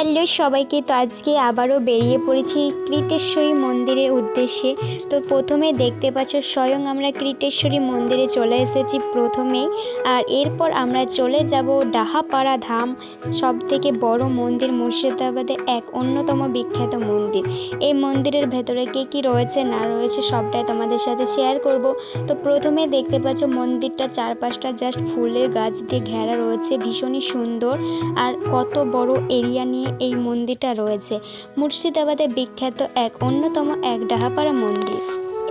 Hello সবাইকে। তো আজকে আবারও বেরিয়ে পড়েছি ক্রিটেশ্বরী মন্দিরের উদ্দেশ্যে। তো প্রথমে দেখতে পাচ্ছ স্বয়ং আমরা ক্রিটেশ্বরী মন্দিরে চলে এসেছি প্রথমেই। আর এরপর আমরা চলে যাব ডাহাপাড়া ধাম, সবথেকে বড় মন্দির, মুর্শিদাবাদের এক অন্যতম বিখ্যাত মন্দির। এই মন্দিরের ভেতরে কী রয়েছে না রয়েছে সবটাই তোমাদের সাথে শেয়ার করব। তো প্রথমে দেখতে পাচ্ছ মন্দিরটা চারপাশটা জাস্ট ফুলের গাছ দিয়ে ঘেরা রয়েছে, ভীষণই সুন্দর। আর কত বড় এরিয়া নিয়ে এই মন্দিরটা রয়েছে। মুর্শিদাবাদের বিখ্যাত এক অন্যতম এক ডাহাপাড়া মন্দির।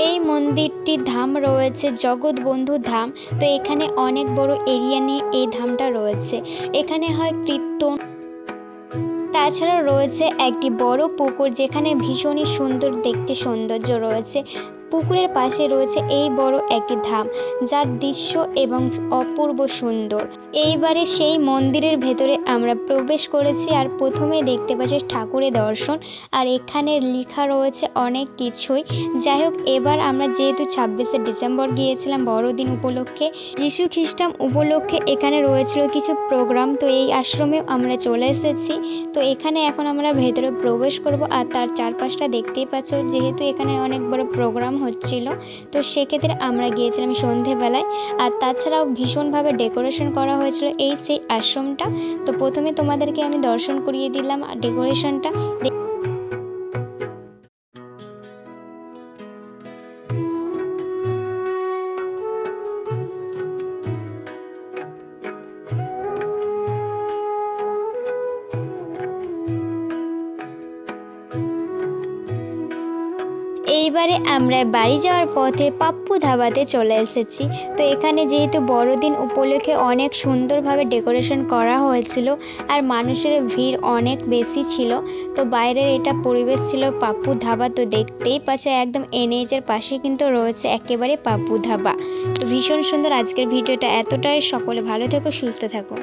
এই মন্দিরটির ধাম রয়েছে জগৎবন্ধু ধাম। তো এখানে অনেক বড় এরিয়া নিয়ে এই ধামটা রয়েছে। এখানে হয় কীর্তন, তাছাড়া রয়েছে একটি বড় পুকুর যেখানে ভীষণই সুন্দর দেখতে সৌন্দর্য রয়েছে। পুকুরের পাশে রয়েছে এই বড় একটি ধাম যার দৃশ্য এবং অপূর্ব সুন্দর। এইবারে সেই মন্দিরের ভেতরে আমরা প্রবেশ করেছি। আর প্রথমে দেখতে পাচ্ছি ঠাকুরের দর্শন, আর এখানে লেখা রয়েছে অনেক কিছুই। যাই হোক, এবার আমরা যেহেতু 26শে ডিসেম্বর গিয়েছিলাম বড়দিন উপলক্ষে, যিশু খ্রিস্টান উপলক্ষে এখানে রয়েছিল কিছু প্রোগ্রাম। তো এই আশ্রমেও আমরা চলে এসেছি। তো এখানে এখন আমরা ভেতরে প্রবেশ করব। আর তার চারপাশটা দেখতেই পাচ্ছ, যেহেতু এখানে অনেক বড় প্রোগ্রাম হচ্ছিল, তো সেক্ষেত্রে আমরা গিয়েছিলাম সন্ধেবেলায়। আর তাছাড়াও ভীষণভাবে ডেকোরেশন করা হয়েছিল এই সেই আশ্রমটা। তো প্রথমে তোমাদেরকে আমি দর্শন করিয়ে দিলাম ডেকোরেশনটা। এইবারে আমরা বাড়ি যাওয়ার পথে পাপ্পু ধাবাতে চলে এসেছি। তো এখানে যেহেতু বড়দিন উপলক্ষে অনেক সুন্দরভাবে ডেকোরেশন করা হয়েছিল, আর মানুষের ভিড় অনেক বেশি ছিল। তো বাইরের এটা পরিবেশ ছিল পাপ্পু ধাবা। তো দেখতেই পাচ্ছ একদম এনএইচের পাশে কিন্তু রয়েছে একেবারে পাপ্পু ধাবা। তো ভীষণ সুন্দর আজকের ভিডিওটা এতটাই। সকলে ভালো থেকো, সুস্থ থাকো।